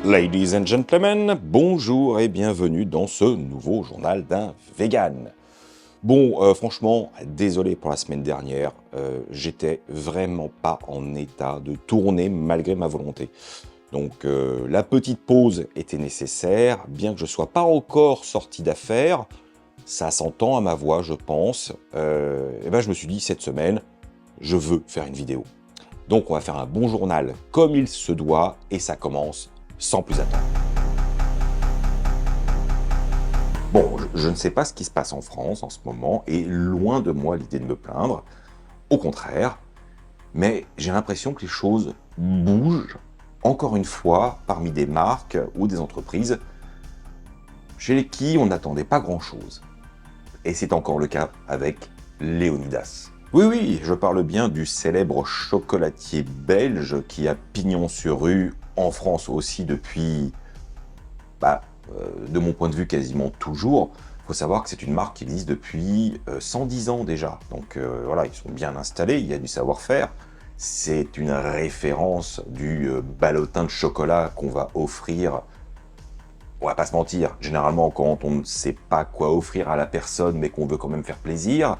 Ladies and gentlemen, bonjour et bienvenue dans ce nouveau journal d'un vegan. Bon, franchement, désolé pour la semaine dernière, j'étais vraiment pas en état de tourner malgré ma volonté. Donc la petite pause était nécessaire, bien que je sois pas encore sorti d'affaires, ça s'entend à ma voix je pense, et ben je me suis dit cette semaine, je veux faire une vidéo. Donc on va faire un bon journal comme il se doit et ça commence sans plus attendre. Bon, je ne sais pas ce qui se passe en France en ce moment, et loin de moi l'idée de me plaindre, au contraire, mais j'ai l'impression que les choses bougent, encore une fois, parmi des marques ou des entreprises chez qui on n'attendait pas grand-chose. Et c'est encore le cas avec Léonidas. Oui, oui, je parle bien du célèbre chocolatier belge qui a pignon sur rue, en France aussi depuis, de mon point de vue, quasiment toujours. Il faut savoir que c'est une marque qui existe depuis 110 ans déjà. Donc voilà, ils sont bien installés, il y a du savoir-faire. C'est une référence du ballotin de chocolat qu'on va offrir. On va pas se mentir, généralement quand on ne sait pas quoi offrir à la personne mais qu'on veut quand même faire plaisir,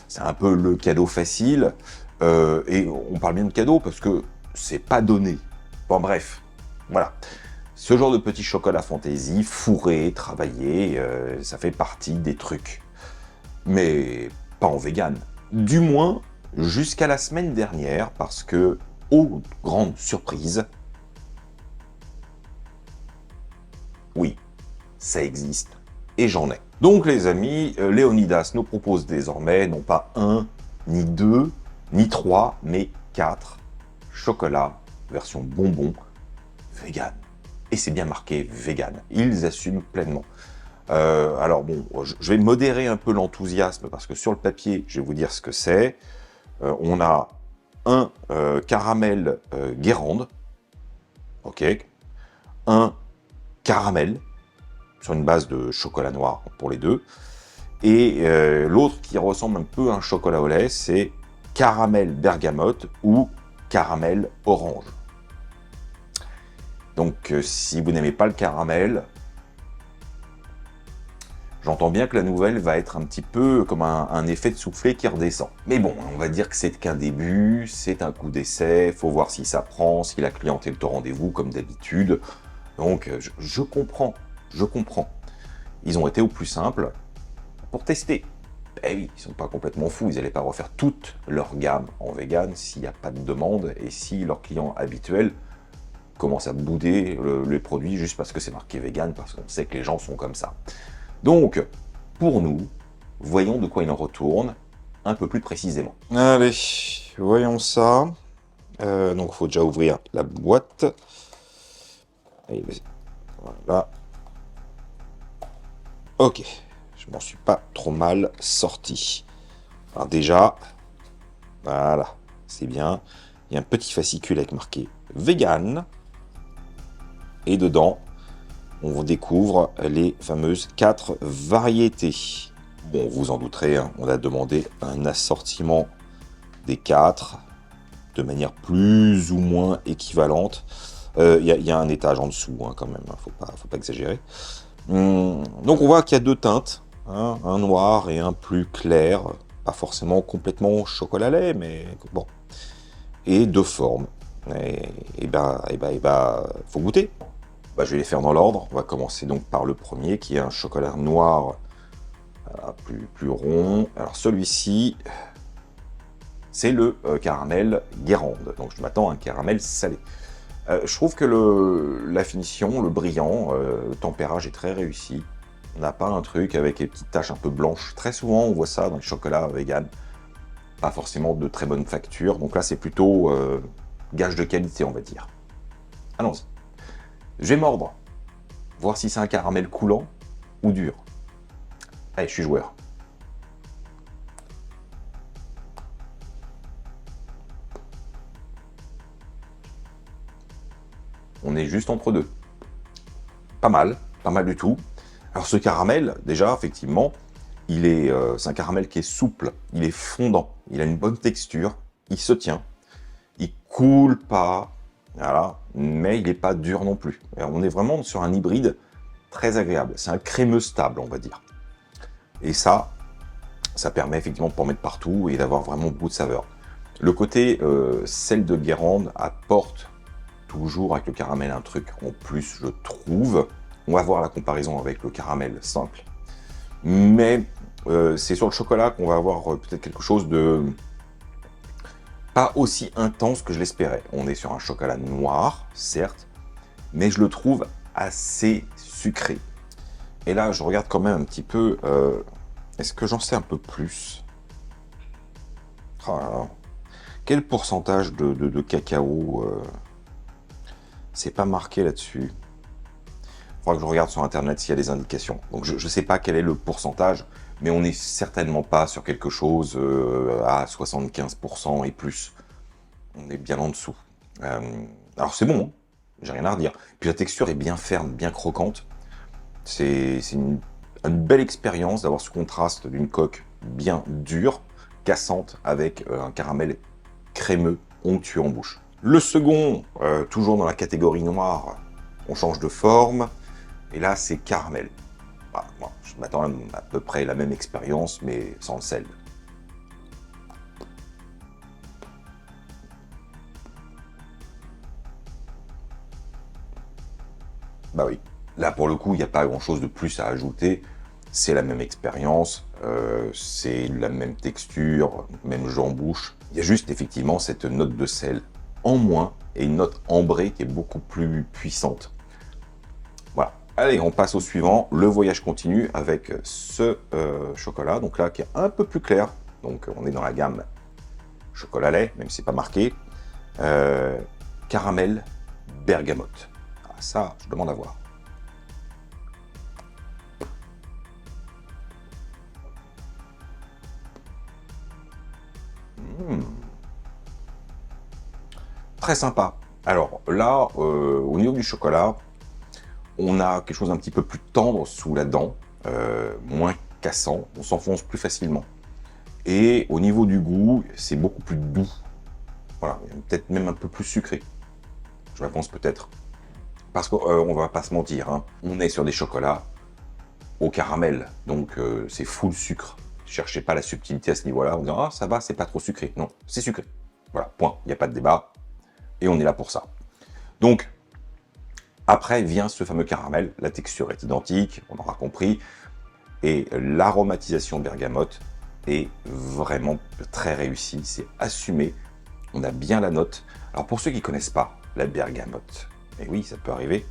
c'est un peu le cadeau facile. Et on parle bien de cadeau parce que c'est pas donné. Bon bref, voilà. Ce genre de petit chocolat fantaisie, fourré, travaillé, ça fait partie des trucs. Mais pas en vegan. Du moins, jusqu'à la semaine dernière, parce que, oh, grande surprise, oui, ça existe, et j'en ai. Donc les amis, Léonidas nous propose désormais, non pas un, ni deux, ni trois, mais 4 chocolats, version bonbon, vegan. Et c'est bien marqué vegan. Ils assument pleinement. Alors bon, je vais modérer un peu l'enthousiasme parce que sur le papier, je vais vous dire ce que c'est. On a un caramel Guérande, ok, un caramel sur une base de chocolat noir pour les deux, et l'autre qui ressemble un peu à un chocolat au lait, c'est caramel bergamote ou caramel orange. Donc si vous n'aimez pas le caramel, j'entends bien que la nouvelle va être un petit peu comme un effet de soufflet qui redescend. Mais bon, on va dire que c'est qu'un début, c'est un coup d'essai, faut voir si ça prend, si la clientèle est au rendez-vous comme d'habitude. Donc je comprends, je comprends. Ils ont été au plus simple pour tester. Eh oui, ils sont pas complètement fous, ils n'allaient pas refaire toute leur gamme en vegan s'il n'y a pas de demande et si leurs clients habituels commencent à bouder les produits juste parce que c'est marqué vegan, parce qu'on sait que les gens sont comme ça. Donc, pour nous, voyons de quoi il en retourne un peu plus précisément. Allez, voyons ça. Donc, il faut déjà ouvrir la boîte. Allez, voilà. Ok, je m'en suis pas trop mal sorti. Alors déjà, voilà, c'est bien. Il y a un petit fascicule avec marqué vegan. Et dedans, on découvre les fameuses 4 variétés. Bon, vous en douterez, hein, on a demandé un assortiment des 4 de manière plus ou moins équivalente. Il y a un étage en dessous, hein, quand même, faut pas exagérer. Donc on voit qu'il y a 2 teintes, hein, un noir et un plus clair, pas forcément complètement chocolat lait, mais bon. Et 2 formes. Et bah, faut goûter. Bah, je vais les faire dans l'ordre. On va commencer donc par le premier, qui est un chocolat noir plus rond. Alors celui-ci, c'est le caramel Guérande. Donc je m'attends à un caramel salé. Je trouve que la finition, le brillant, le tempérage est très réussi. On n'a pas un truc avec les petites taches un peu blanches. Très souvent, on voit ça dans les chocolats vegan. Pas forcément de très bonne facture. Donc là, c'est plutôt gage de qualité, on va dire. Allons-y. Je vais mordre. Voir si c'est un caramel coulant ou dur. Allez, je suis joueur. On est juste entre deux. Pas mal du tout. Alors ce caramel, déjà, effectivement, c'est un caramel qui est souple, il est fondant, il a une bonne texture, il se tient, il coule pas, voilà, mais il n'est pas dur non plus. On est vraiment sur un hybride très agréable. C'est un crémeux stable, on va dire. Et ça permet effectivement de en mettre partout et d'avoir vraiment beaucoup de saveur. Le côté sel de Guérande apporte toujours avec le caramel un truc en plus, je trouve. On va voir la comparaison avec le caramel simple. Mais c'est sur le chocolat qu'on va avoir peut-être quelque chose de pas aussi intense que je l'espérais. On est sur un chocolat noir, certes, mais je le trouve assez sucré. Et là, je regarde quand même un petit peu... est-ce que j'en sais un peu plus? Oh là là. Quel pourcentage de cacao c'est pas marqué là-dessus. Il faudra que je regarde sur Internet s'il y a des indications. Donc je ne sais pas quel est le pourcentage, mais on n'est certainement pas sur quelque chose à 75% et plus. On est bien en dessous. Alors c'est bon, hein, j'ai rien à redire. Puis la texture est bien ferme, bien croquante. C'est une belle expérience d'avoir ce contraste d'une coque bien dure, cassante, avec un caramel crémeux, onctueux en bouche. Le second, toujours dans la catégorie noire, on change de forme, et là c'est caramel. Ah, bon, je m'attends à peu près la même expérience, mais sans le sel. Bah oui, là pour le coup, il n'y a pas grand chose de plus à ajouter, c'est la même expérience, c'est la même texture, même jus en bouche. Il y a juste effectivement cette note de sel en moins, et une note ambrée qui est beaucoup plus puissante. Voilà. Allez, on passe au suivant. Le voyage continue avec ce chocolat, donc là, qui est un peu plus clair. Donc, on est dans la gamme chocolat lait, même si c'est pas marqué. Caramel bergamote. Ah, ça, je demande à voir. Très sympa. Alors là, au niveau du chocolat, on a quelque chose d'un petit peu plus tendre sous la dent, moins cassant, on s'enfonce plus facilement. Et au niveau du goût, c'est beaucoup plus doux. Voilà, peut-être même un peu plus sucré. Je pense peut-être. Parce qu'on va pas se mentir, hein, on est sur des chocolats au caramel, donc c'est full sucre. Cherchez pas la subtilité à ce niveau-là, on dit ah ça va, c'est pas trop sucré. Non, c'est sucré. Voilà, point. Il n'y a pas de débat. Et on est là pour ça. Donc, après vient ce fameux caramel, la texture est identique, on aura compris, et l'aromatisation bergamote est vraiment très réussie, c'est assumé, on a bien la note. Alors pour ceux qui ne connaissent pas la bergamote, et oui, ça peut arriver,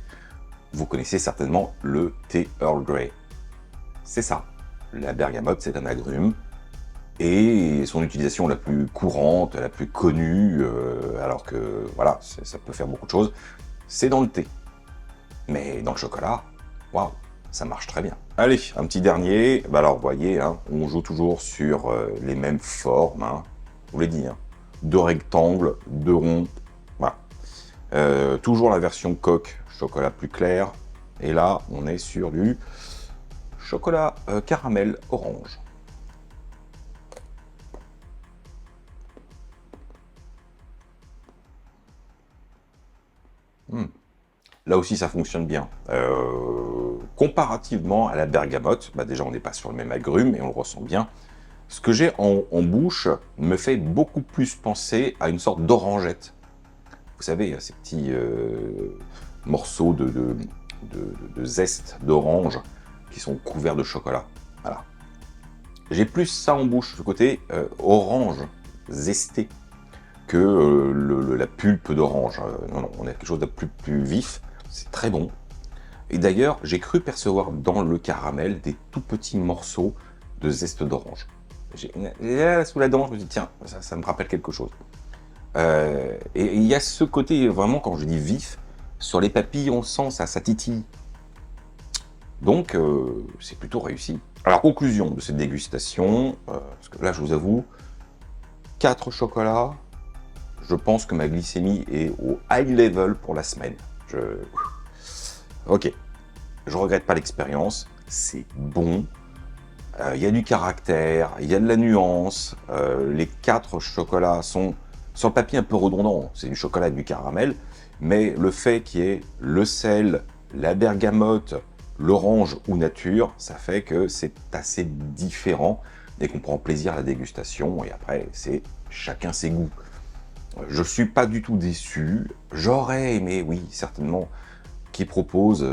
vous connaissez certainement le thé Earl Grey. C'est ça, la bergamote c'est un agrume, et son utilisation la plus courante, la plus connue, alors que voilà, ça peut faire beaucoup de choses, c'est dans le thé. Mais dans le chocolat, waouh, ça marche très bien. Allez, un petit dernier. Bah alors, vous voyez, hein, on joue toujours sur les mêmes formes. Hein, je vous l'ai dit, hein, deux rectangles, deux ronds. Voilà. Toujours la version coque, chocolat plus clair. Et là, on est sur du chocolat caramel orange. Là aussi, ça fonctionne bien. Comparativement à la bergamote, bah déjà, on n'est pas sur le même agrume et on le ressent bien. Ce que j'ai en bouche me fait beaucoup plus penser à une sorte d'orangette. Vous savez, ces petits morceaux de zeste d'orange qui sont couverts de chocolat. Voilà. J'ai plus ça en bouche, ce côté orange zesté, que la pulpe d'orange. Non, non, on a quelque chose de plus vif. C'est très bon. Et d'ailleurs, j'ai cru percevoir dans le caramel des tout petits morceaux de zeste d'orange. Sous la dent, je me dis, tiens, ça me rappelle quelque chose. Et il y a ce côté, vraiment, quand je dis vif, sur les papilles, on sent ça titille. Donc, c'est plutôt réussi. Alors, conclusion de cette dégustation, parce que là, je vous avoue, 4 chocolats, je pense que ma glycémie est au high level pour la semaine. Ok, je regrette pas l'expérience, c'est bon. Il y a du caractère, il y a de la nuance. Les 4 chocolats sont sur le papier un peu redondant, c'est du chocolat et du caramel, mais le fait qu'il y ait le sel, la bergamote, l'orange ou nature, ça fait que c'est assez différent et qu'on prend plaisir à la dégustation, et après, c'est chacun ses goûts. Je suis pas du tout déçu, j'aurais aimé, oui, certainement, qu'ils proposent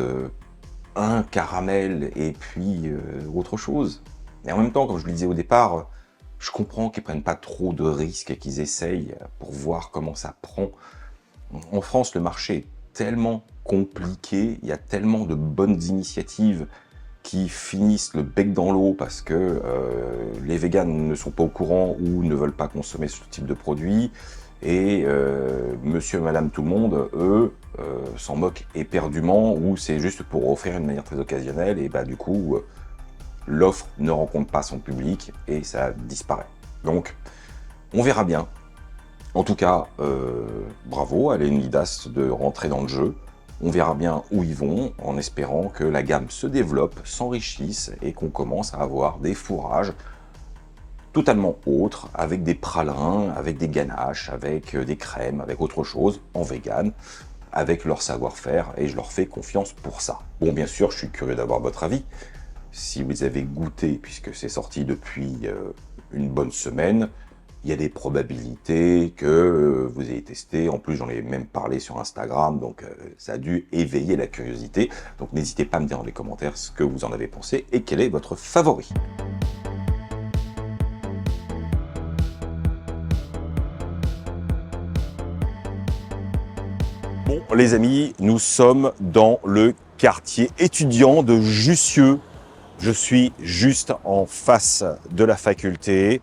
un caramel et puis autre chose. Et en même temps, comme je le disais au départ, je comprends qu'ils prennent pas trop de risques et qu'ils essayent pour voir comment ça prend. En France, le marché est tellement compliqué, il y a tellement de bonnes initiatives qui finissent le bec dans l'eau parce que les véganes ne sont pas au courant ou ne veulent pas consommer ce type de produit. Et monsieur et madame tout le monde, eux, s'en moquent éperdument, ou c'est juste pour offrir une manière très occasionnelle, et bah du coup, l'offre ne rencontre pas son public et ça disparaît. Donc, on verra bien. En tout cas, bravo à Léonidas de rentrer dans le jeu. On verra bien où ils vont, en espérant que la gamme se développe, s'enrichisse et qu'on commence à avoir des fourrages totalement autres, avec des pralins, avec des ganaches, avec des crèmes, avec autre chose, en vegan, avec leur savoir-faire, et je leur fais confiance pour ça. Bon, bien sûr, je suis curieux d'avoir votre avis. Si vous avez goûté, puisque c'est sorti depuis une bonne semaine, il y a des probabilités que vous ayez testé. En plus, j'en ai même parlé sur Instagram, donc ça a dû éveiller la curiosité. Donc n'hésitez pas à me dire dans les commentaires ce que vous en avez pensé et quel est votre favori. Bon, les amis, nous sommes dans le quartier étudiant de Jussieu. Je suis juste en face de la faculté.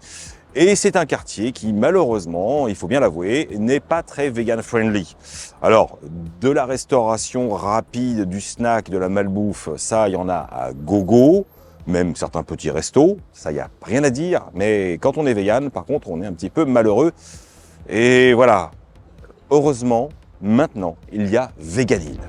Et c'est un quartier qui, malheureusement, il faut bien l'avouer, n'est pas très vegan-friendly. Alors, de la restauration rapide, du snack, de la malbouffe, ça, il y en a à gogo, même certains petits restos, ça, il n'y a rien à dire. Mais quand on est vegan, par contre, on est un petit peu malheureux. Et voilà, heureusement, maintenant, il y a Veganil.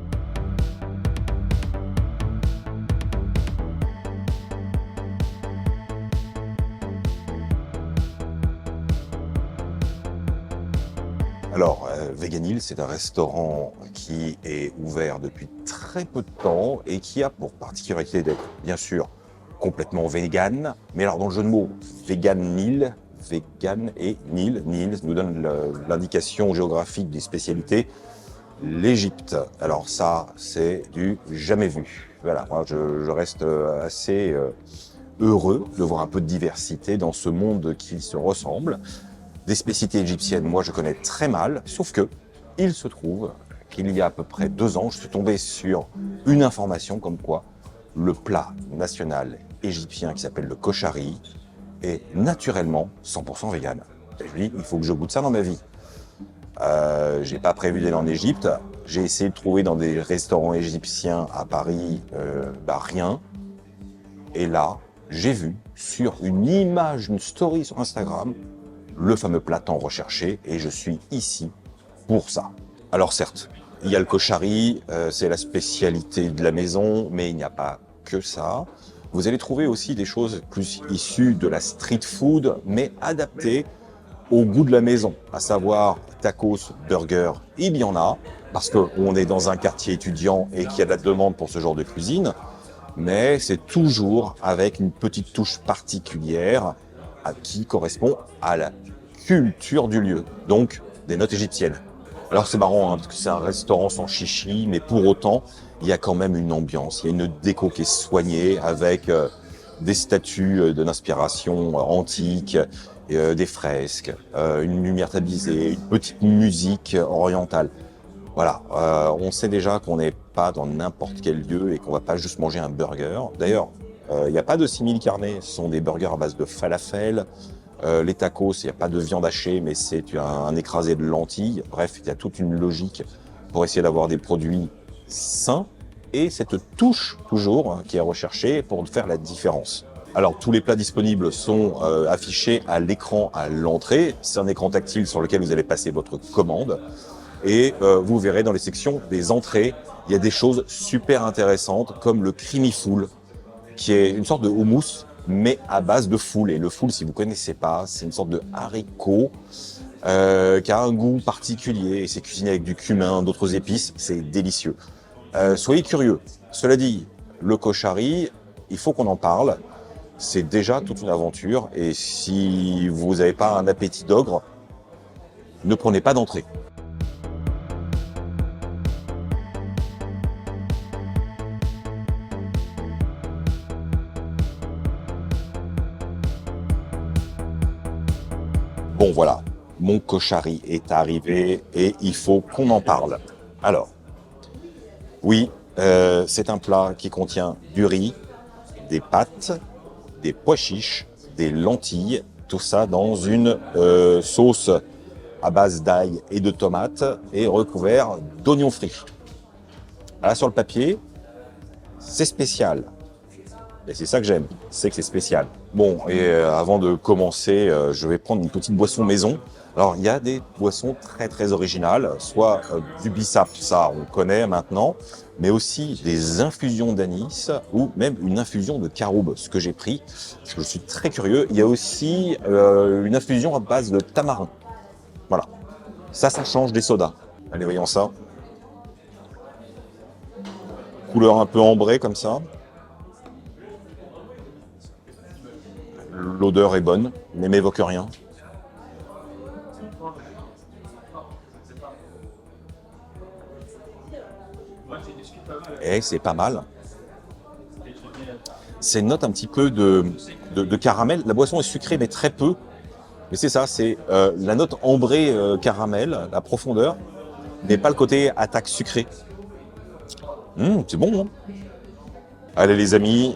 Alors, Veganil, c'est un restaurant qui est ouvert depuis très peu de temps et qui a pour particularité d'être, bien sûr, complètement vegan. Mais alors, dans le jeu de mots, Veganil, vegan et Nil, Nil nous donne l'indication géographique des spécialités, l'Égypte. Alors ça, c'est du jamais vu. Voilà, moi, je reste assez heureux de voir un peu de diversité dans ce monde qui se ressemble. Des spécialités égyptiennes, moi je connais très mal, sauf que il se trouve qu'il y a à peu près 2 ans, je suis tombé sur une information comme quoi le plat national égyptien qui s'appelle le koshari est naturellement 100% vegan. Et je me dis, il faut que je goûte ça dans ma vie. J'ai pas prévu d'aller en Égypte, j'ai essayé de trouver dans des restaurants égyptiens à Paris, rien. Et là, j'ai vu sur une image, une story sur Instagram, le fameux plat tant recherché, et je suis ici pour ça. Alors certes, il y a le koshari, c'est la spécialité de la maison, mais il n'y a pas que ça. Vous allez trouver aussi des choses plus issues de la street food, mais adaptées au goût de la maison, à savoir tacos, burgers, il y en a, parce qu'on est dans un quartier étudiant et qu'il y a de la demande pour ce genre de cuisine, mais c'est toujours avec une petite touche particulière qui correspond à la culture du lieu, donc des notes égyptiennes. Alors c'est marrant, parce que c'est un restaurant sans chichi, mais pour autant, il y a quand même une ambiance, il y a une déco qui est soignée avec des statues d'inspiration antique, des fresques, une lumière tamisée, une petite musique orientale. Voilà, on sait déjà qu'on n'est pas dans n'importe quel lieu et qu'on va pas juste manger un burger. D'ailleurs, il n'y a pas de simili carne, ce sont des burgers à base de falafel. Les tacos, il n'y a pas de viande hachée, mais c'est un écrasé de lentilles. Bref, il y a toute une logique pour essayer d'avoir des produits sains et cette touche, toujours, qui est recherchée pour faire la différence. Alors, tous les plats disponibles sont affichés à l'écran à l'entrée. C'est un écran tactile sur lequel vous allez passer votre commande. Et vous verrez dans les sections des entrées, il y a des choses super intéressantes, comme le creamy foul, qui est une sorte de houmous, mais à base de foule. Et le foule, si vous connaissez pas, c'est une sorte de haricot qui a un goût particulier, et c'est cuisiné avec du cumin, d'autres épices, c'est délicieux. Soyez curieux. Cela dit, le koshari, il faut qu'on en parle. C'est déjà toute une aventure, et si vous n'avez pas un appétit d'ogre, ne prenez pas d'entrée. Bon voilà, mon koshari est arrivé et il faut qu'on en parle. Alors, oui, c'est un plat qui contient du riz, des pâtes, des pois chiches, des lentilles, tout ça dans une sauce à base d'ail et de tomates et recouvert d'oignons frits. Là, sur le papier, c'est spécial. Et c'est ça que j'aime, c'est que c'est spécial. Bon, et avant de commencer, je vais prendre une petite boisson maison. Alors, il y a des boissons très très originales, soit du bissap, ça on connaît maintenant, mais aussi des infusions d'anis ou même une infusion de caroube, ce que j'ai pris, parce que je suis très curieux. Il y a aussi une infusion à base de tamarin. Voilà, ça change des sodas. Allez, voyons ça. Couleur un peu ambrée comme ça. L'odeur est bonne, mais m'évoque rien. Et c'est pas mal. C'est une note un petit peu de caramel. La boisson est sucrée, mais très peu. Mais c'est ça, c'est la note ambrée caramel, la profondeur, mais pas le côté attaque sucrée. C'est bon, hein. Allez les amis,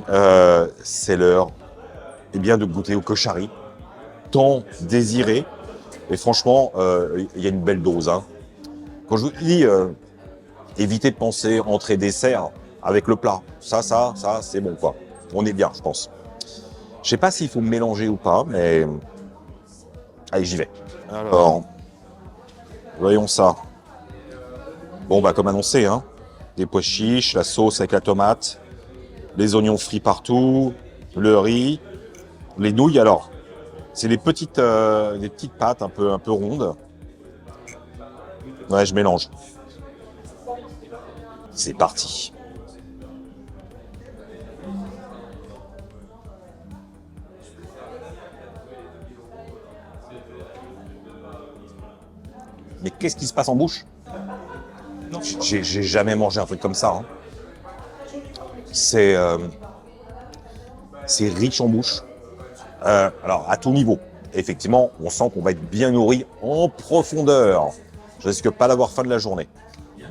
c'est l'heure de goûter au koshari, tant désiré. Et franchement, il y a une belle dose. Hein. Quand je vous dis, évitez de penser entrée dessert avec le plat. Ça, c'est bon quoi. On est bien, je pense. Je sais pas s'il faut mélanger ou pas, mais allez, j'y vais. Alors, voyons ça. Bon, bah comme annoncé, hein, des pois chiches, la sauce avec la tomate, les oignons frits partout, le riz, les nouilles. Alors, c'est des petites pâtes un peu rondes. Ouais, je mélange. C'est parti. Mais qu'est-ce qui se passe en bouche? J'ai jamais mangé un truc comme ça. Hein. C'est riche en bouche. Alors, à tout niveau. Effectivement, on sent qu'on va être bien nourri en profondeur. Je risque pas d'avoir faim de la journée.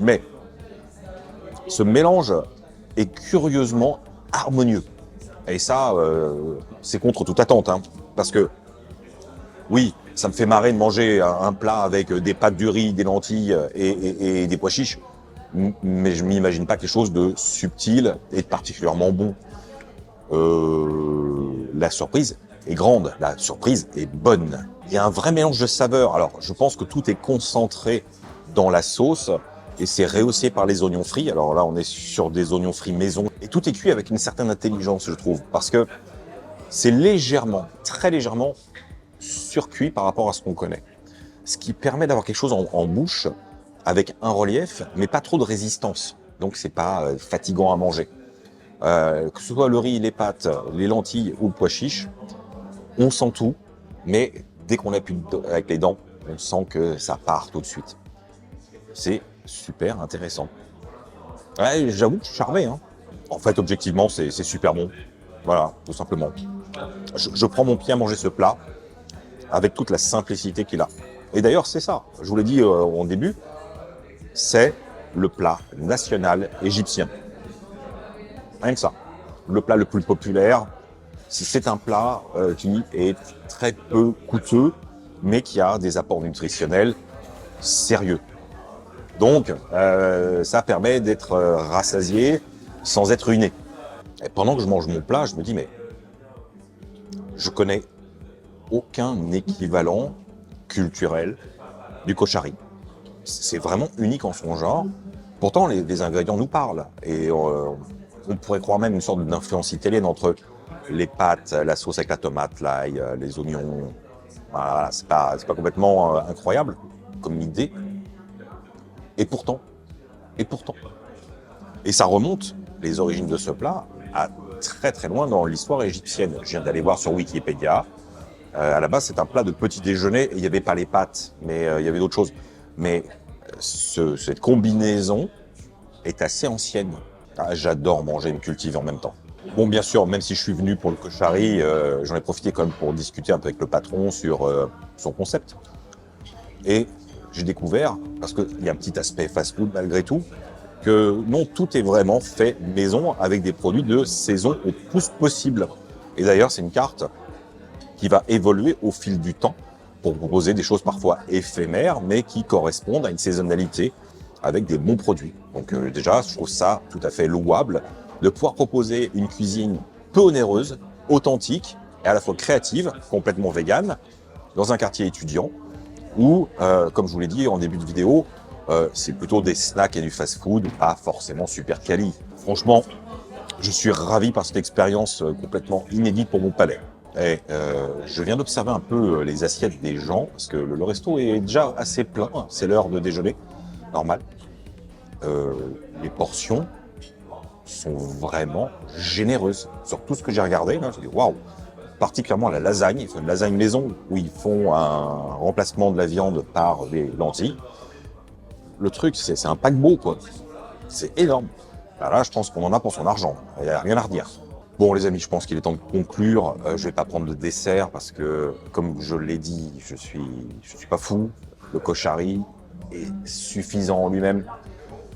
Mais ce mélange est curieusement harmonieux. Et ça, c'est contre toute attente. Hein. Parce que, oui, ça me fait marrer de manger un plat avec des pâtes, du riz, des lentilles et des pois chiches. Mais je ne m'imagine pas quelque chose de subtil et de particulièrement bon. La surprise est grande, la surprise est bonne. Il y a un vrai mélange de saveurs. Alors, je pense que tout est concentré dans la sauce et c'est rehaussé par les oignons frits. Alors là, on est sur des oignons frits maison. Et tout est cuit avec une certaine intelligence, je trouve, parce que c'est légèrement, très légèrement surcuit par rapport à ce qu'on connaît. Ce qui permet d'avoir quelque chose en bouche avec un relief, mais pas trop de résistance. Donc, c'est pas fatigant à manger. Que ce soit le riz, les pâtes, les lentilles ou le pois chiche, on sent tout, mais dès qu'on appuie avec les dents, on sent que ça part tout de suite. C'est super intéressant. Ouais, j'avoue que je suis charmé. Hein. En fait, objectivement, c'est super bon. Voilà, tout simplement. Je prends mon pied à manger ce plat avec toute la simplicité qu'il a. Et d'ailleurs, c'est ça. Je vous l'ai dit au début, c'est le plat national égyptien. Rien que ça. Le plat le plus populaire, c'est un plat qui est très peu coûteux, mais qui a des apports nutritionnels sérieux. Donc, ça permet d'être rassasié sans être ruiné. Et pendant que je mange mon plat, je me dis, mais je connais aucun équivalent culturel du koshari. C'est vraiment unique en son genre. Pourtant, les ingrédients nous parlent. Et on pourrait croire même une sorte d'influence italienne entre les pâtes, la sauce avec la tomate, l'ail, les oignons. Voilà, c'est pas complètement incroyable comme idée. Et pourtant, et pourtant. Et ça remonte, les origines de ce plat, à très très loin dans l'histoire égyptienne. Je viens d'aller voir sur Wikipédia. À la base, c'est un plat de petit déjeuner et il n'y avait pas les pâtes, mais il y avait d'autres choses. Mais cette combinaison est assez ancienne. Ah, j'adore manger et me cultiver en même temps. Bon, bien sûr, même si je suis venu pour le koshari, j'en ai profité quand même pour discuter un peu avec le patron sur son concept. Et j'ai découvert, parce qu'il y a un petit aspect fast-food malgré tout, que non, tout est vraiment fait maison avec des produits de saison au plus possible. Et d'ailleurs, c'est une carte qui va évoluer au fil du temps pour proposer des choses parfois éphémères, mais qui correspondent à une saisonnalité avec des bons produits. Donc déjà, je trouve ça tout à fait louable de pouvoir proposer une cuisine peu onéreuse, authentique et à la fois créative, complètement végane, dans un quartier étudiant, où, comme je vous l'ai dit en début de vidéo, c'est plutôt des snacks et du fast-food, pas forcément super quali. Franchement, je suis ravi par cette expérience complètement inédite pour mon palais. Et je viens d'observer un peu les assiettes des gens, parce que le resto est déjà assez plein, c'est l'heure de déjeuner, normal. Les portions sont vraiment généreuses. Sur tout ce que j'ai regardé, là, j'ai dit waouh! Particulièrement la lasagne, ils font une lasagne maison où ils font un remplacement de la viande par des lentilles. Le truc, c'est un paquebot, quoi. C'est énorme. Ben là, je pense qu'on en a pour son argent. Il n'y a rien à redire. Bon, les amis, je pense qu'il est temps de conclure. Je vais pas prendre de dessert parce que, comme je l'ai dit, je suis pas fou. Le koshari est suffisant en lui-même.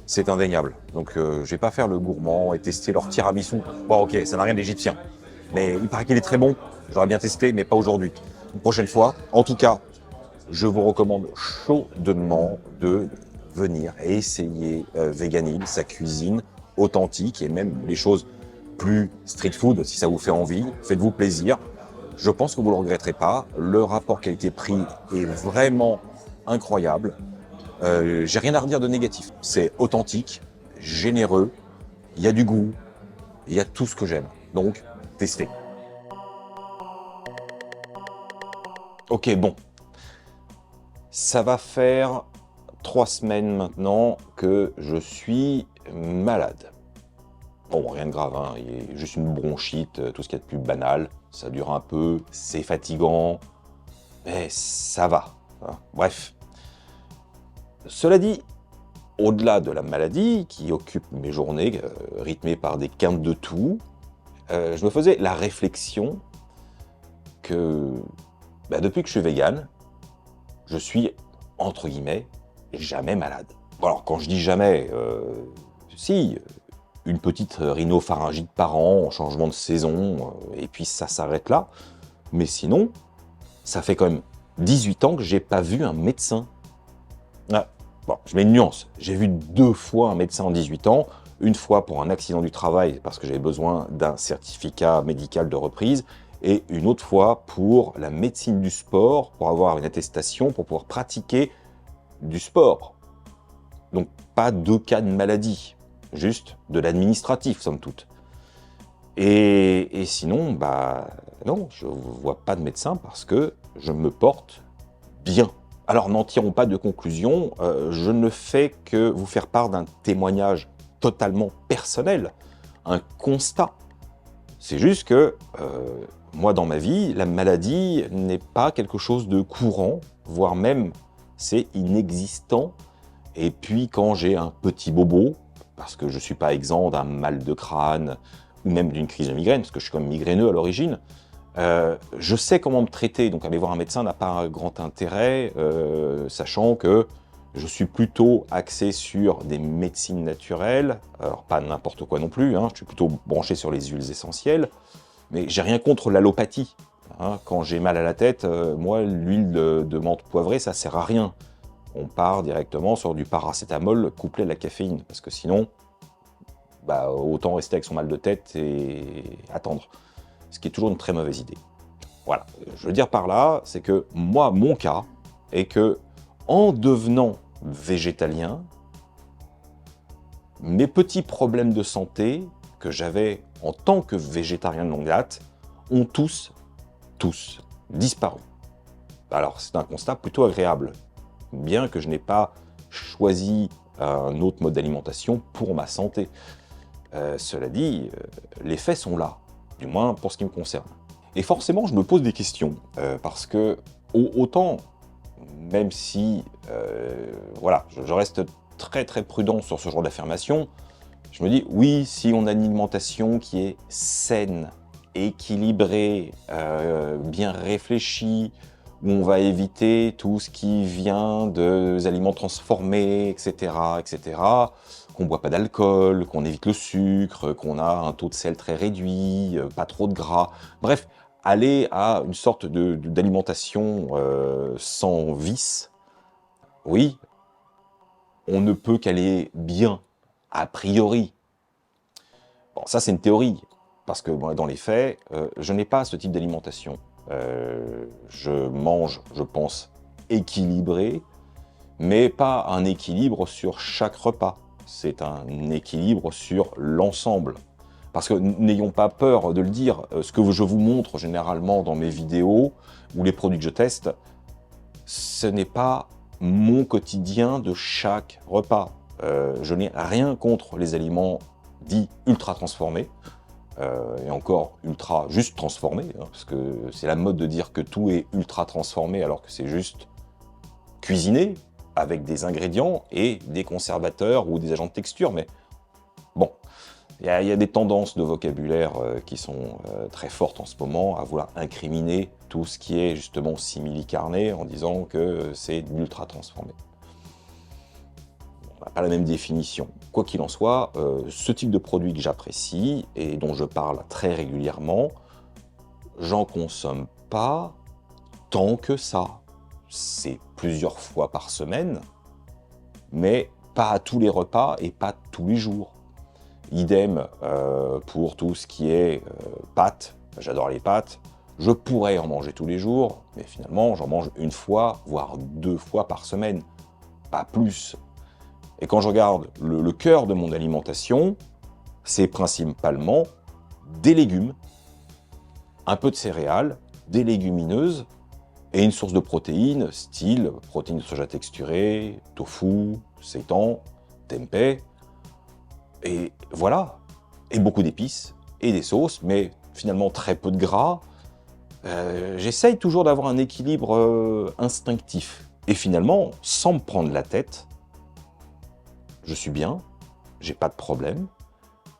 C'est indéniable. Donc, je vais pas faire le gourmand et tester leur tiramisu. Bon, ok, ça n'a rien d'égyptien. Mais il paraît qu'il est très bon. J'aurais bien testé, mais pas aujourd'hui. Une prochaine fois. En tout cas, je vous recommande chaudement de venir et essayer Veganil, sa cuisine authentique et même les choses plus street food, si ça vous fait envie. Faites-vous plaisir. Je pense que vous ne le regretterez pas. Le rapport qualité-prix est vraiment incroyable. J'ai rien à redire de négatif. C'est authentique, généreux, il y a du goût, il y a tout ce que j'aime. Donc, testez. Ok, bon. Ça va faire 3 semaines maintenant que je suis malade. Bon, rien de grave, hein. Il y a juste une bronchite, tout ce qu'il y a de plus banal. Ça dure un peu, c'est fatigant, mais ça va. Hein. Bref. Cela dit, au-delà de la maladie qui occupe mes journées, rythmées par des quintes de tout, je me faisais la réflexion que depuis que je suis vegan, je suis, entre guillemets, jamais malade. Bon, alors, quand je dis jamais, si, une petite rhinopharyngite par an, changement de saison, et puis ça s'arrête là. Mais sinon, ça fait quand même 18 ans que j'ai pas vu un médecin. Ah, bon, je mets une nuance. J'ai vu 2 fois un médecin en 18 ans. Une fois pour un accident du travail, parce que j'avais besoin d'un certificat médical de reprise, et une autre fois pour la médecine du sport, pour avoir une attestation, pour pouvoir pratiquer du sport. Donc pas 2 cas de maladie, juste de l'administratif, somme toute. Et sinon, non, je ne vois pas de médecin parce que je me porte bien. Alors n'en tirons pas de conclusion, je ne fais que vous faire part d'un témoignage totalement personnel, un constat. C'est juste que moi dans ma vie, la maladie n'est pas quelque chose de courant, voire même c'est inexistant. Et puis quand j'ai un petit bobo, parce que je ne suis pas exempt d'un mal de crâne ou même d'une crise de migraine, parce que je suis quand même migraineux à l'origine, je sais comment me traiter, donc aller voir un médecin n'a pas un grand intérêt, sachant que je suis plutôt axé sur des médecines naturelles, alors pas n'importe quoi non plus, hein, je suis plutôt branché sur les huiles essentielles, mais j'ai rien contre l'allopathie. Hein, quand j'ai mal à la tête, moi l'huile de menthe poivrée ça sert à rien. On part directement sur du paracétamol couplé à la caféine, parce que sinon, autant rester avec son mal de tête et attendre. Ce qui est toujours une très mauvaise idée. Voilà, je veux dire par là, c'est que moi, mon cas, est que en devenant végétalien, mes petits problèmes de santé que j'avais en tant que végétarien de longue date ont tous disparu. Alors, c'est un constat plutôt agréable, bien que je n'ai pas choisi un autre mode d'alimentation pour ma santé. Cela dit, les faits sont là, du moins pour ce qui me concerne. Et forcément, je me pose des questions, parce que autant, même si voilà, je reste très très prudent sur ce genre d'affirmation, je me dis, oui, si on a une alimentation qui est saine, équilibrée, bien réfléchie, où on va éviter tout ce qui vient des aliments transformés, etc., qu'on ne boit pas d'alcool, qu'on évite le sucre, qu'on a un taux de sel très réduit, pas trop de gras, bref, aller à une sorte d'alimentation sans vice, oui, on ne peut qu'aller bien, a priori. Bon, ça c'est une théorie, parce que bon, dans les faits, je n'ai pas ce type d'alimentation. Je mange, je pense, équilibré, mais pas un équilibre sur chaque repas. C'est un équilibre sur l'ensemble. Parce que n'ayons pas peur de le dire, ce que je vous montre généralement dans mes vidéos, ou les produits que je teste, ce n'est pas mon quotidien de chaque repas. Je n'ai rien contre les aliments dits ultra transformés, et encore ultra juste transformés, hein, parce que c'est la mode de dire que tout est ultra transformé alors que c'est juste cuisiné avec des ingrédients et des conservateurs ou des agents de texture, mais bon, il y a des tendances de vocabulaire qui sont très fortes en ce moment à vouloir incriminer tout ce qui est justement simili-carné en disant que c'est ultra transformé. On n'a pas la même définition. Quoi qu'il en soit, ce type de produit que j'apprécie et dont je parle très régulièrement, j'en consomme pas tant que ça. C'est plusieurs fois par semaine, mais pas à tous les repas et pas tous les jours. Idem pour tout ce qui est pâtes, j'adore les pâtes, je pourrais en manger tous les jours, mais finalement j'en mange une fois, voire 2 fois par semaine, pas plus. Et quand je regarde le cœur de mon alimentation, c'est principalement des légumes, un peu de céréales, des légumineuses, et une source de protéines, style protéines de soja texturées, tofu, seitan, tempeh, et voilà. Et beaucoup d'épices, et des sauces, mais finalement très peu de gras. J'essaye toujours d'avoir un équilibre instinctif. Et finalement, sans me prendre la tête, je suis bien, j'ai pas de problème,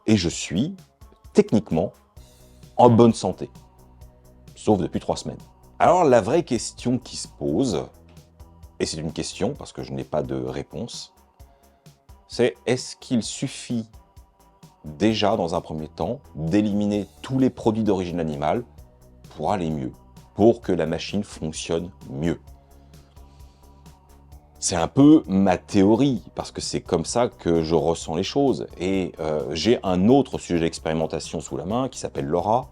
et je suis, techniquement, en bonne santé. Sauf depuis 3 semaines. Alors la vraie question qui se pose, et c'est une question parce que je n'ai pas de réponse, c'est est-ce qu'il suffit déjà dans un premier temps d'éliminer tous les produits d'origine animale pour aller mieux, pour que la machine fonctionne mieux? C'est un peu ma théorie, parce que c'est comme ça que je ressens les choses. Et j'ai un autre sujet d'expérimentation sous la main qui s'appelle Laura,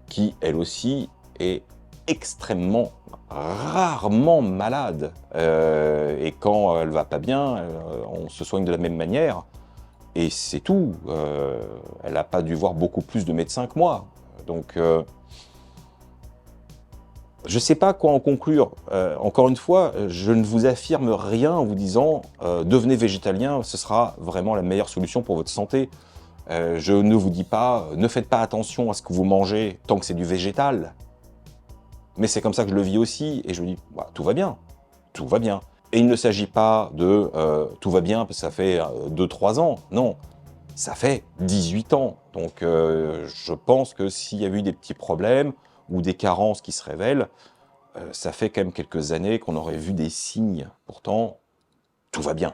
qui elle aussi est extrêmement, rarement malade. Et quand elle va pas bien, on se soigne de la même manière. Et c'est tout. Elle n'a pas dû voir beaucoup plus de médecins que moi. Donc, je ne sais pas quoi en conclure. Encore une fois, je ne vous affirme rien en vous disant devenez végétalien, ce sera vraiment la meilleure solution pour votre santé. Je ne vous dis pas ne faites pas attention à ce que vous mangez tant que c'est du végétal. Mais c'est comme ça que je le vis aussi, et je me dis bah, tout va bien, tout va bien. Et il ne s'agit pas de tout va bien parce que ça fait 2-3 ans, non. Ça fait 18 ans, donc je pense que s'il y a eu des petits problèmes ou des carences qui se révèlent, ça fait quand même quelques années qu'on aurait vu des signes. Pourtant, tout va bien.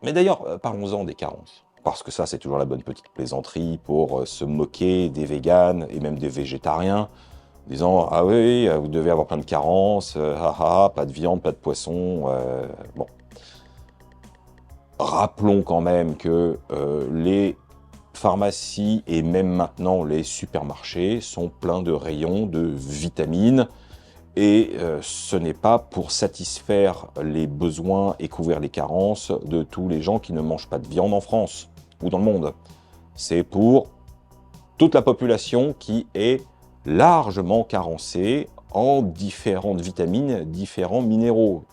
Mais d'ailleurs, parlons-en des carences. Parce que ça, c'est toujours la bonne petite plaisanterie pour se moquer des véganes et même des végétariens, en disant « Ah oui, vous devez avoir plein de carences, pas de viande, pas de poisson. » Bon. Rappelons quand même que les pharmacies et même maintenant les supermarchés sont pleins de rayons de vitamines et ce n'est pas pour satisfaire les besoins et couvrir les carences de tous les gens qui ne mangent pas de viande en France ou dans le monde. C'est pour toute la population qui est largement carencée en différentes vitamines, différents minéraux.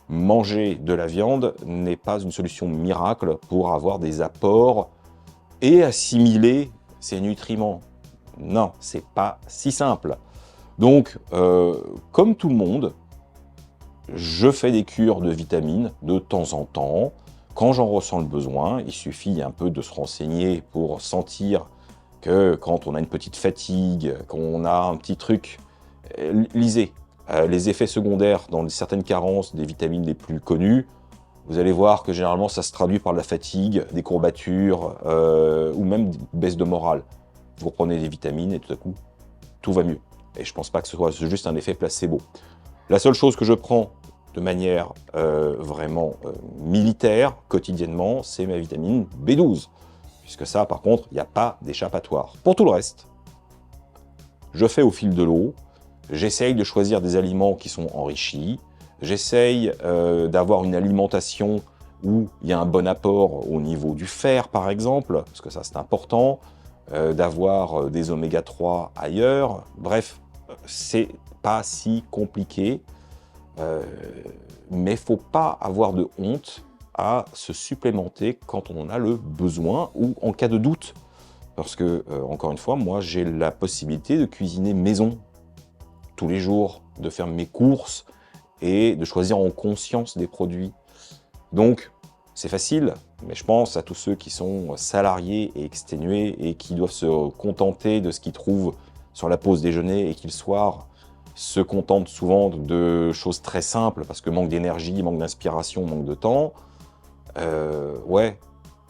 Manger de la viande n'est pas une solution miracle pour avoir des apports et assimiler ces nutriments. Non, c'est pas si simple. Donc, comme tout le monde, je fais des cures de vitamines de temps en temps. Quand j'en ressens le besoin, il suffit un peu de se renseigner pour sentir que quand on a une petite fatigue, qu'on a un petit truc, lisez les effets secondaires dans certaines carences des vitamines les plus connues. Vous allez voir que généralement ça se traduit par la fatigue, des courbatures ou même des baisses de morale. Vous reprenez des vitamines et tout à coup, tout va mieux. Et je pense pas que ce soit juste un effet placebo. La seule chose que je prends de manière vraiment militaire, quotidiennement, c'est ma vitamine B12. Puisque ça, par contre, il n'y a pas d'échappatoire. Pour tout le reste, je fais au fil de l'eau. J'essaye de choisir des aliments qui sont enrichis. J'essaye d'avoir une alimentation où il y a un bon apport au niveau du fer, par exemple, parce que ça, c'est important. D'avoir des oméga 3 ailleurs. Bref, c'est pas si compliqué. Mais il ne faut pas avoir de honte à se supplémenter quand on en a le besoin ou en cas de doute. Parce que, encore une fois, moi, j'ai la possibilité de cuisiner maison tous les jours, de faire mes courses et de choisir en conscience des produits. Donc, c'est facile, mais je pense à tous ceux qui sont salariés et exténués et qui doivent se contenter de ce qu'ils trouvent sur la pause déjeuner et qui le soir se contentent souvent de choses très simples parce que manque d'énergie, manque d'inspiration, manque de temps. Ouais,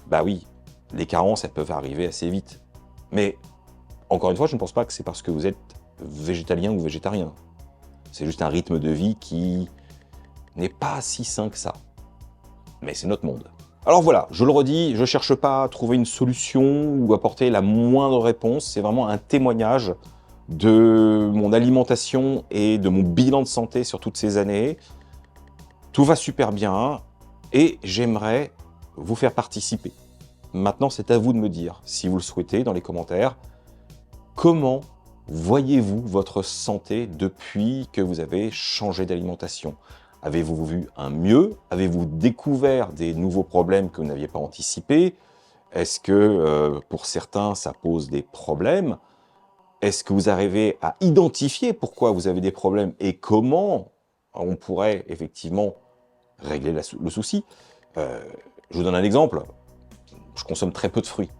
bah oui, les carences, elles peuvent arriver assez vite. Mais, encore une fois, je ne pense pas que c'est parce que vous êtes végétalien ou végétarien. C'est juste un rythme de vie qui n'est pas si sain que ça. Mais c'est notre monde. Alors voilà, je le redis, je ne cherche pas à trouver une solution ou apporter la moindre réponse. C'est vraiment un témoignage de mon alimentation et de mon bilan de santé sur toutes ces années. Tout va super bien et j'aimerais vous faire participer. Maintenant, c'est à vous de me dire, si vous le souhaitez, dans les commentaires, comment voyez-vous votre santé depuis que vous avez changé d'alimentation? Avez-vous vu un mieux? Avez-vous découvert des nouveaux problèmes que vous n'aviez pas anticipés? Est-ce que pour certains, ça pose des problèmes? Est-ce que vous arrivez à identifier pourquoi vous avez des problèmes et comment on pourrait effectivement régler le souci? Je vous donne un exemple. Je consomme très peu de fruits.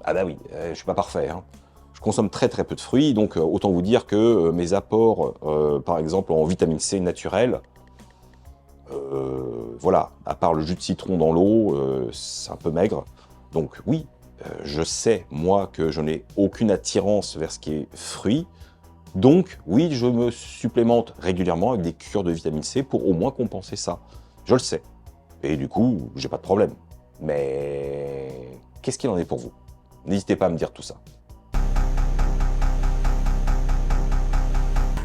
Ah bah oui, je ne suis pas parfait, hein. Je consomme très peu de fruits, donc autant vous dire que mes apports, par exemple en vitamine C naturelle, voilà, à part le jus de citron dans l'eau, c'est un peu maigre. Donc oui, je sais, moi, que je n'ai aucune attirance vers ce qui est fruits. Donc oui, je me supplémente régulièrement avec des cures de vitamine C pour au moins compenser ça. Je le sais. Et du coup, j'ai pas de problème. Mais qu'est-ce qu'il en est pour vous? N'hésitez pas à me dire tout ça.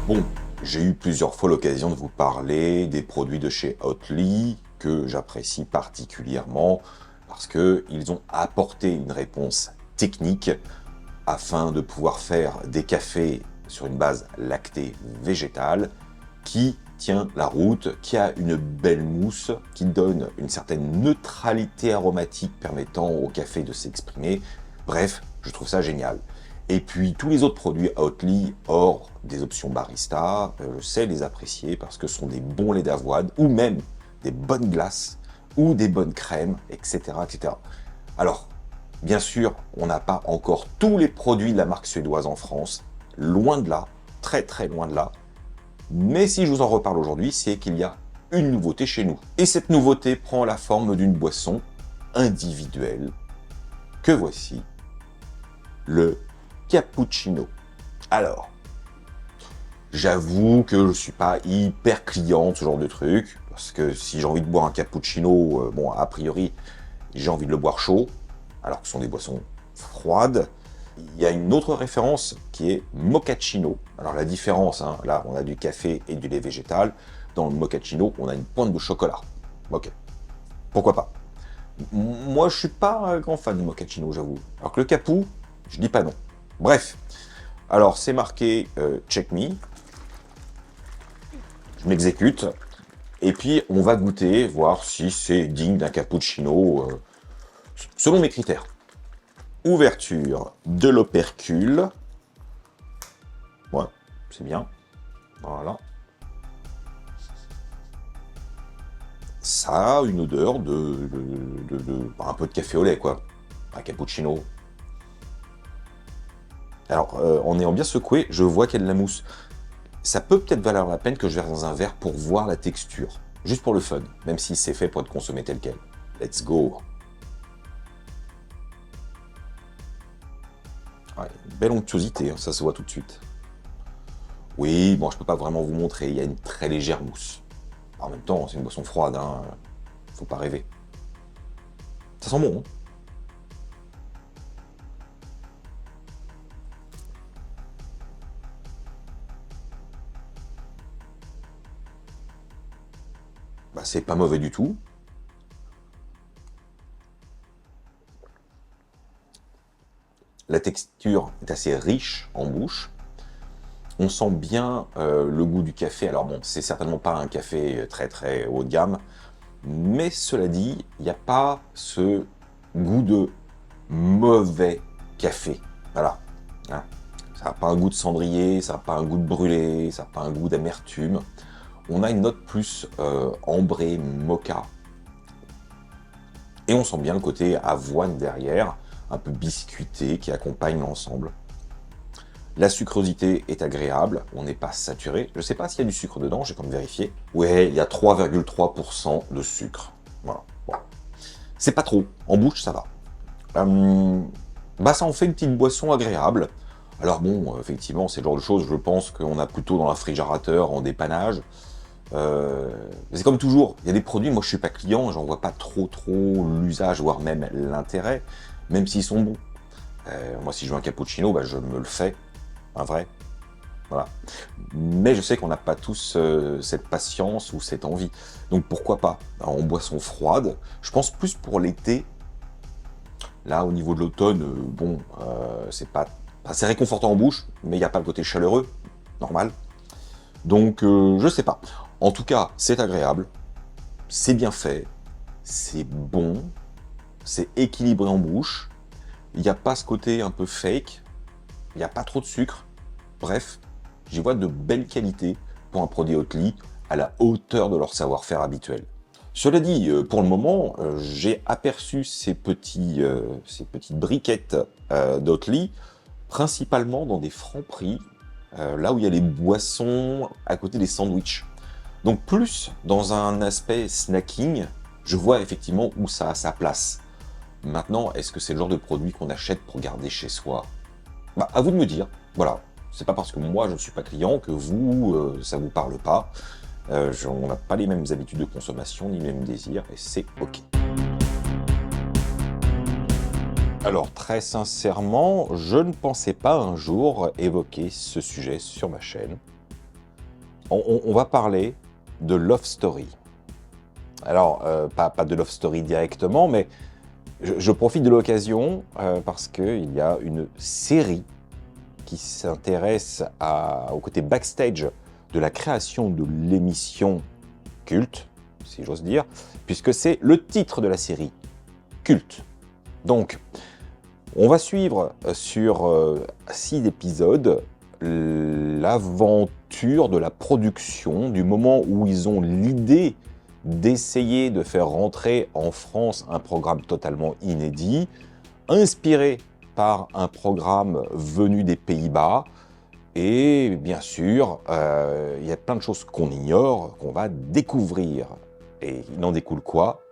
Bon, j'ai eu plusieurs fois l'occasion de vous parler des produits de chez Oatly que j'apprécie particulièrement parce qu'ils ont apporté une réponse technique afin de pouvoir faire des cafés sur une base lactée végétale qui tient la route, qui a une belle mousse, qui donne une certaine neutralité aromatique permettant au café de s'exprimer. Bref, je trouve ça génial. Et puis tous les autres produits Oatly, hors des options barista, je sais les apprécier parce que ce sont des bons laits d'avoine, ou même des bonnes glaces, ou des bonnes crèmes, etc. etc. Alors, bien sûr, on n'a pas encore tous les produits de la marque suédoise en France, loin de là, très loin de là. Mais si je vous en reparle aujourd'hui, c'est qu'il y a une nouveauté chez nous. Et cette nouveauté prend la forme d'une boisson individuelle, que voici, le cappuccino. Alors, j'avoue que je ne suis pas hyper client de ce genre de truc, parce que si j'ai envie de boire un cappuccino, bon, a priori, j'ai envie de le boire chaud, alors que ce sont des boissons froides. Il y a une autre référence qui est mochaccino. Alors la différence, hein, là on a du café et du lait végétal. Dans le mochaccino, on a une pointe de chocolat. Ok, pourquoi pas. Moi je suis pas un grand fan du mochaccino, j'avoue. Alors que le capou, je dis pas non. Bref, alors c'est marqué Check Me. je m'exécute, et puis on va goûter, voir si c'est digne d'un cappuccino, selon mes critères. Ouverture de l'opercule. Ouais, c'est bien. Voilà. Ça a une odeur un peu de café au lait, quoi. Un cappuccino. Alors, en ayant bien secoué, je vois qu'il y a de la mousse. Ça peut peut-être valoir la peine que je verse dans un verre pour voir la texture. Juste pour le fun, même si c'est fait pour être consommé tel quel. Let's go. Ouais, belle onctuosité, hein, ça se voit tout de suite. Oui, bon, je peux pas vraiment vous montrer, il y a une très légère mousse. En même temps, c'est une boisson froide, hein. Faut pas rêver. Ça sent bon, hein. Bah, c'est pas mauvais du tout. La texture est assez riche en bouche. On sent bien le goût du café. Alors bon, c'est certainement pas un café très très haut de gamme, mais cela dit, il n'y a pas ce goût de mauvais café. Voilà. Hein. Ça n'a pas un goût de cendrier, ça n'a pas un goût de brûlé, ça n'a pas un goût d'amertume. On a une note plus ambrée, mocha. Et on sent bien le côté avoine derrière, un peu biscuité qui accompagne l'ensemble. La sucrosité est agréable, on n'est pas saturé. Je ne sais pas s'il y a du sucre dedans, j'ai comme vérifié. Ouais, il y a 3,3% de sucre. Voilà. Bon. C'est pas trop, en bouche ça va. Bah ça en fait une petite boisson agréable. Alors bon, effectivement, c'est le genre de choses, je pense qu'on a plutôt dans le réfrigérateur en dépannage. C'est comme toujours, il y a des produits, moi je suis pas client, j'en vois pas trop l'usage, voire même l'intérêt, même s'ils sont bons. Moi si je veux un cappuccino, bah, je me le fais, un vrai. Voilà. Mais je sais qu'on n'a pas tous cette patience ou cette envie. Donc pourquoi pas, en boisson froide. Je pense plus pour l'été. Là, au niveau de l'automne, bon, c'est pas... Enfin, c'est réconfortant en bouche, mais il n'y a pas le côté chaleureux, normal. Donc, je sais pas. En tout cas, c'est agréable, c'est bien fait, c'est bon, c'est équilibré en bouche. Il n'y a pas ce côté un peu fake, il n'y a pas trop de sucre. Bref, j'y vois de belles qualités pour un produit Oatly à la hauteur de leur savoir-faire habituel. Cela dit, pour le moment, j'ai aperçu ces petites briquettes d'Oatly, principalement dans des Franprix, là où il y a les boissons à côté des sandwichs. Donc plus dans un aspect snacking, je vois effectivement où ça a sa place. Maintenant, est-ce que c'est le genre de produit qu'on achète pour garder chez soi? Bah, à vous de me dire. Voilà. C'est pas parce que moi je ne suis pas client que vous, ça vous parle pas. On n'a pas les mêmes habitudes de consommation, ni les mêmes désirs, et c'est ok. Alors très sincèrement, je ne pensais pas un jour évoquer ce sujet sur ma chaîne. On va parler de Love Story. Alors, pas de Love Story directement, mais je profite de l'occasion parce qu'il y a une série qui s'intéresse au côté backstage de la création de l'émission Culte, si j'ose dire, puisque c'est le titre de la série, Culte. Donc, on va suivre sur 6 épisodes l'aventure de la production, du moment où ils ont l'idée d'essayer de faire rentrer en France un programme totalement inédit, inspiré par un programme venu des Pays-Bas. Et bien sûr, il y a plein de choses qu'on ignore, qu'on va découvrir. Et il en découle quoi?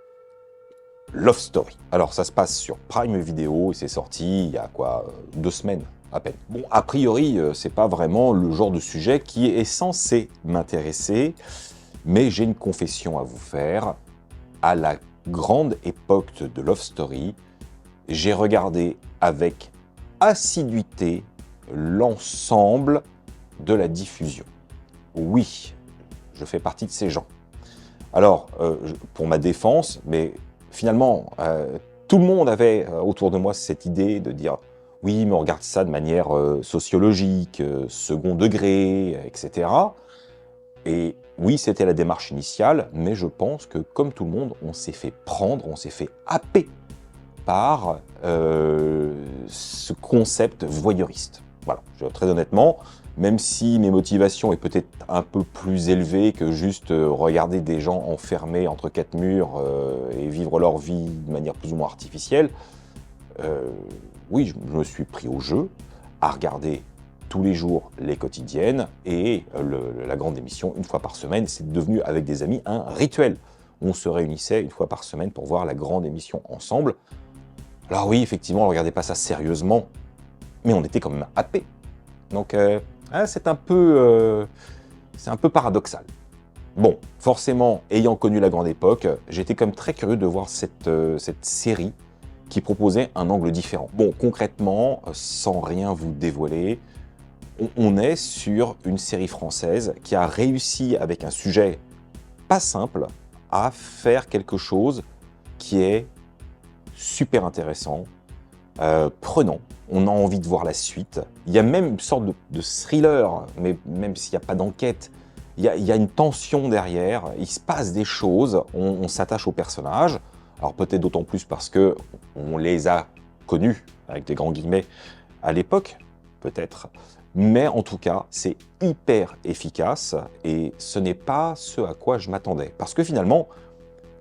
Love Story. Alors ça se passe sur Prime Video et c'est sorti il y a quoi, 2 semaines à peine. Bon, a priori, c'est pas vraiment le genre de sujet qui est censé m'intéresser, mais j'ai une confession à vous faire. À la grande époque de Love Story, j'ai regardé avec assiduité l'ensemble de la diffusion. Oui, je fais partie de ces gens. Alors, pour ma défense, mais finalement, tout le monde avait autour de moi cette idée de dire « oui, mais on regarde ça de manière sociologique, second degré, etc. » Et Oui, c'était la démarche initiale, mais je pense que, comme tout le monde, on s'est fait prendre, on s'est fait happer par ce concept voyeuriste. Voilà, très honnêtement, même si mes motivations est peut-être un peu plus élevées que juste regarder des gens enfermés entre quatre murs et vivre leur vie de manière plus ou moins artificielle, oui, je me suis pris au jeu à regarder tous les jours les quotidiennes et la grande émission une fois par semaine. C'est devenu avec des amis un rituel. On se réunissait une fois par semaine pour voir la grande émission ensemble. Alors oui, effectivement, on ne regardait pas ça sérieusement, mais on était quand même happés. Donc c'est un peu paradoxal. Bon, forcément, ayant connu la grande époque, j'étais quand même très curieux de voir cette série qui proposait un angle différent. Bon, concrètement, sans rien vous dévoiler, on est sur une série française qui a réussi, avec un sujet pas simple, à faire quelque chose qui est super intéressant, prenant. On a envie de voir la suite. Il y a même une sorte de thriller, mais même s'il n'y a pas d'enquête, il y a une tension derrière, il se passe des choses, on s'attache aux personnages. Alors peut-être d'autant plus parce que on les a connus, avec des grands guillemets, à l'époque, peut-être. Mais en tout cas, c'est hyper efficace et ce n'est pas ce à quoi je m'attendais. Parce que finalement,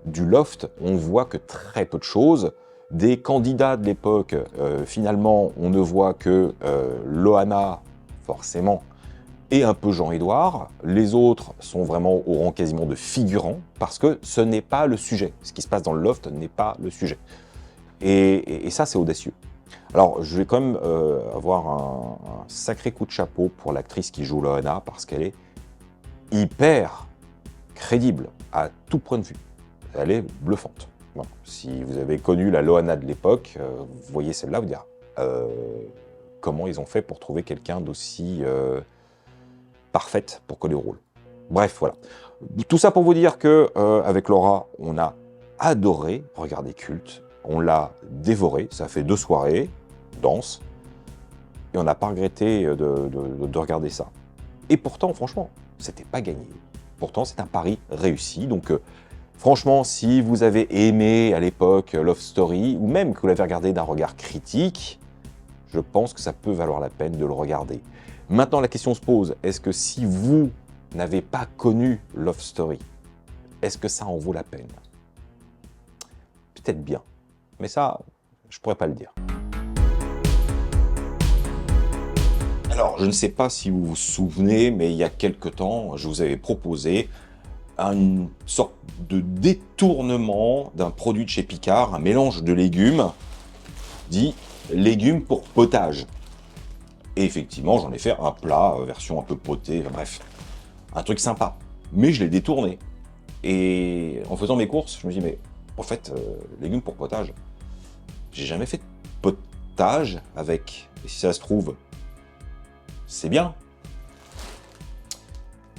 du Loft, on voit que très peu de choses. Des candidats de l'époque, finalement, on ne voit que Loana, forcément, et un peu Jean-Édouard. Les autres sont vraiment au rang quasiment de figurants, parce que ce n'est pas le sujet. Ce qui se passe dans le Loft n'est pas le sujet. Et ça, c'est audacieux. Alors, je vais quand même avoir un sacré coup de chapeau pour l'actrice qui joue Loana, parce qu'elle est hyper crédible, à tout point de vue. Elle est bluffante. Bon, si vous avez connu la Loana de l'époque, vous voyez celle-là, vous dire comment ils ont fait pour trouver quelqu'un d'aussi parfaite pour coller le rôle. Bref, voilà. Tout ça pour vous dire que avec Laura, on a adoré regarder Culte, on l'a dévoré, ça fait 2 soirées, dense, et on n'a pas regretté de regarder ça. Et pourtant, franchement, c'était pas gagné. Pourtant, c'est un pari réussi, donc franchement, si vous avez aimé à l'époque Love Story, ou même que vous l'avez regardé d'un regard critique, je pense que ça peut valoir la peine de le regarder. Maintenant, la question se pose, est-ce que si vous n'avez pas connu Love Story, est-ce que ça en vaut la peine? Peut-être bien, mais ça, je pourrais pas le dire. Alors, je ne sais pas si vous vous souvenez, mais il y a quelque temps, je vous avais proposé une sorte de détournement d'un produit de chez Picard, un mélange de légumes, dit légumes pour potage. Et effectivement, j'en ai fait un plat, version un peu potée, bref, un truc sympa. Mais je l'ai détourné. Et en faisant mes courses, je me dis, mais en fait, légumes pour potage, j'ai jamais fait de potage avec. Et si ça se trouve, c'est bien.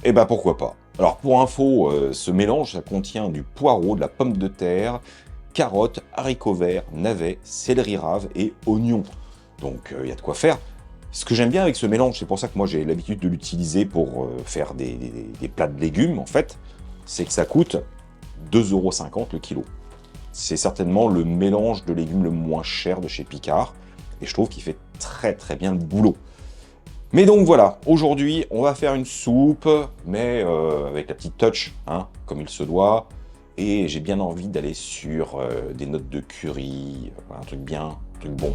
Et ben pourquoi pas. Alors pour info, ce mélange, ça contient du poireau, de la pomme de terre, carottes, haricots verts, navets, céleri rave et oignons. Donc il y a de quoi faire. Ce que j'aime bien avec ce mélange, c'est pour ça que moi j'ai l'habitude de l'utiliser pour faire des plats de légumes en fait, c'est que ça coûte 2,50 € le kilo. C'est certainement le mélange de légumes le moins cher de chez Picard, et je trouve qu'il fait très très bien le boulot. Mais donc voilà, aujourd'hui on va faire une soupe, mais avec la petite touch, hein, comme il se doit, et j'ai bien envie d'aller sur des notes de curry, un truc bien, un truc bon.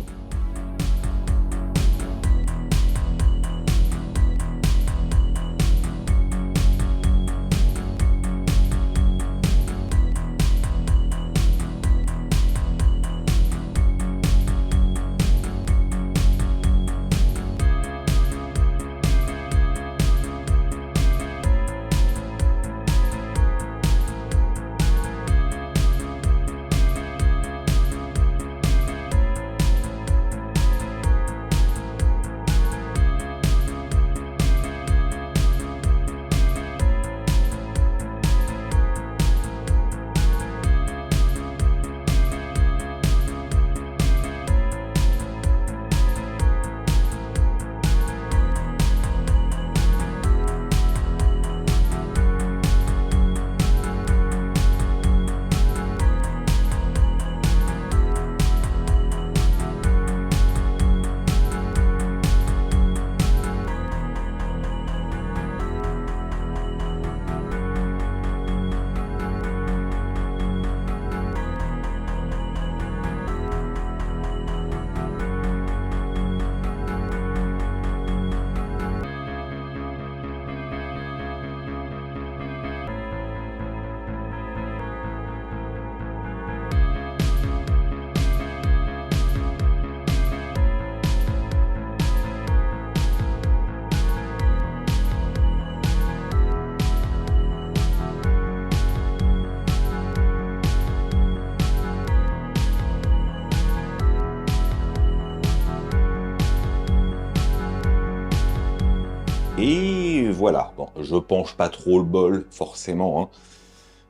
voilà. Bon, je penche pas trop le bol, forcément. Hein.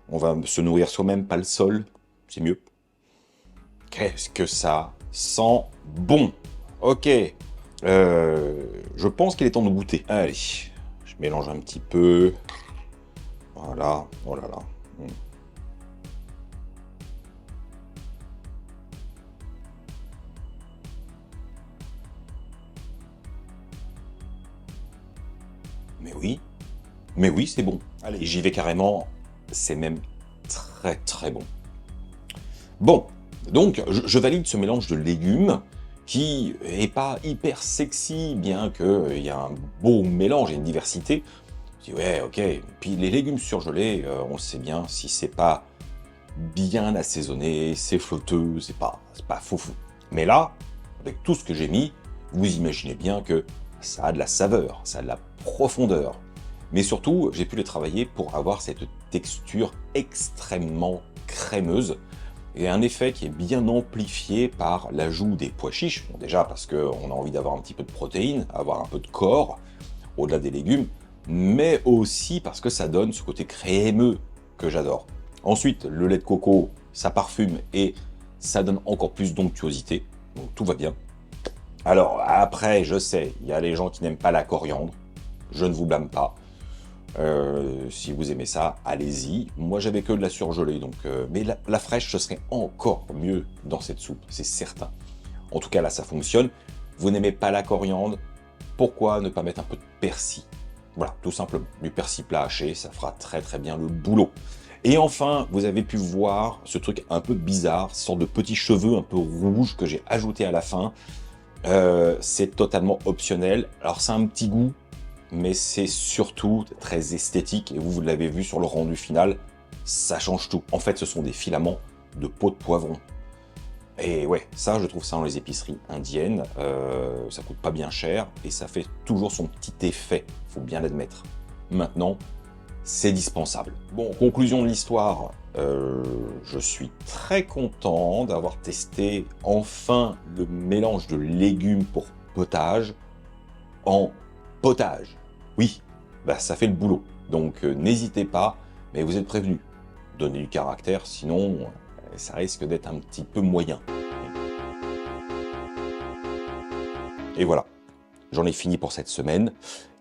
On va se nourrir soi-même, pas le sol. C'est mieux. Qu'est-ce que ça sent bon. Ok. Je pense qu'il est temps de goûter. Allez, je mélange un petit peu. Voilà. Oh là là. Mais oui, c'est bon. Allez, j'y vais carrément. C'est même très très bon. Bon, donc je valide ce mélange de légumes qui est pas hyper sexy, bien qu'il y a un beau mélange et une diversité. Je dis ouais, ok. Puis les légumes surgelés, on sait bien, si c'est pas bien assaisonné, c'est flotteux, c'est pas foufou. Mais là, avec tout ce que j'ai mis, vous imaginez bien que ça a de la saveur, ça a de la profondeur. Mais surtout, j'ai pu les travailler pour avoir cette texture extrêmement crémeuse et un effet qui est bien amplifié par l'ajout des pois chiches. Bon, déjà parce qu'on a envie d'avoir un petit peu de protéines, avoir un peu de corps, au-delà des légumes, mais aussi parce que ça donne ce côté crémeux que j'adore. Ensuite, le lait de coco, ça parfume et ça donne encore plus d'onctuosité, donc tout va bien. Alors après, je sais, il y a les gens qui n'aiment pas la coriandre, je ne vous blâme pas. Si vous aimez ça, allez-y. Moi, j'avais que de la surgelée, donc mais la fraîche, ce serait encore mieux dans cette soupe, c'est certain. En tout cas, là, ça fonctionne. Vous n'aimez pas la coriandre, pourquoi ne pas mettre un peu de persil? Voilà, tout simplement. Du persil plat haché, ça fera très très bien le boulot. Et enfin, vous avez pu voir ce truc un peu bizarre, sorte de petits cheveux un peu rouges que j'ai ajouté à la fin. C'est totalement optionnel. Alors, c'est un petit goût, mais c'est surtout très esthétique, et vous l'avez vu sur le rendu final, ça change tout. En fait, ce sont des filaments de peau de poivron. Et ouais, ça, je trouve ça dans les épiceries indiennes, ça coûte pas bien cher, et ça fait toujours son petit effet, faut bien l'admettre. Maintenant, c'est dispensable. Bon, conclusion de l'histoire, je suis très content d'avoir testé enfin le mélange de légumes pour potage en potage. Oui, bah ça fait le boulot. Donc n'hésitez pas, mais vous êtes prévenus. Donnez du caractère, sinon ça risque d'être un petit peu moyen. Et voilà, j'en ai fini pour cette semaine.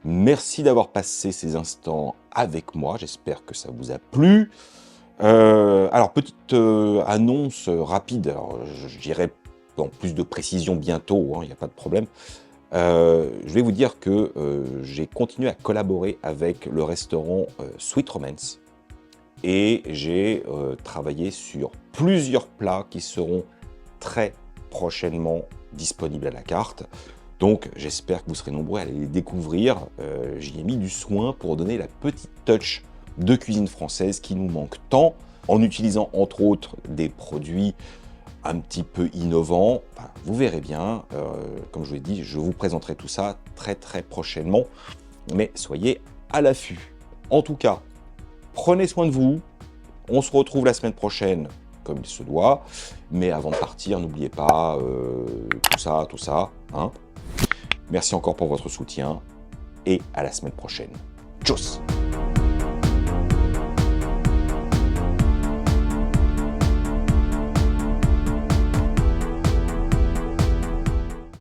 Merci d'avoir passé ces instants avec moi, j'espère que ça vous a plu. Alors, petite annonce rapide, alors, je dirais dans plus de précision bientôt, il n'y a pas de problème. Je vais vous dire que j'ai continué à collaborer avec le restaurant Sweet Romance et j'ai travaillé sur plusieurs plats qui seront très prochainement disponibles à la carte. Donc j'espère que vous serez nombreux à les découvrir. J'y ai mis du soin pour donner la petite touch de cuisine française qui nous manque tant, en utilisant entre autres des produits un petit peu innovant, enfin, vous verrez bien, comme je vous l'ai dit, je vous présenterai tout ça très très prochainement, mais soyez à l'affût. En tout cas, prenez soin de vous, on se retrouve la semaine prochaine, comme il se doit, mais avant de partir, n'oubliez pas tout ça, hein. Merci encore pour votre soutien, et à la semaine prochaine. Tchuss!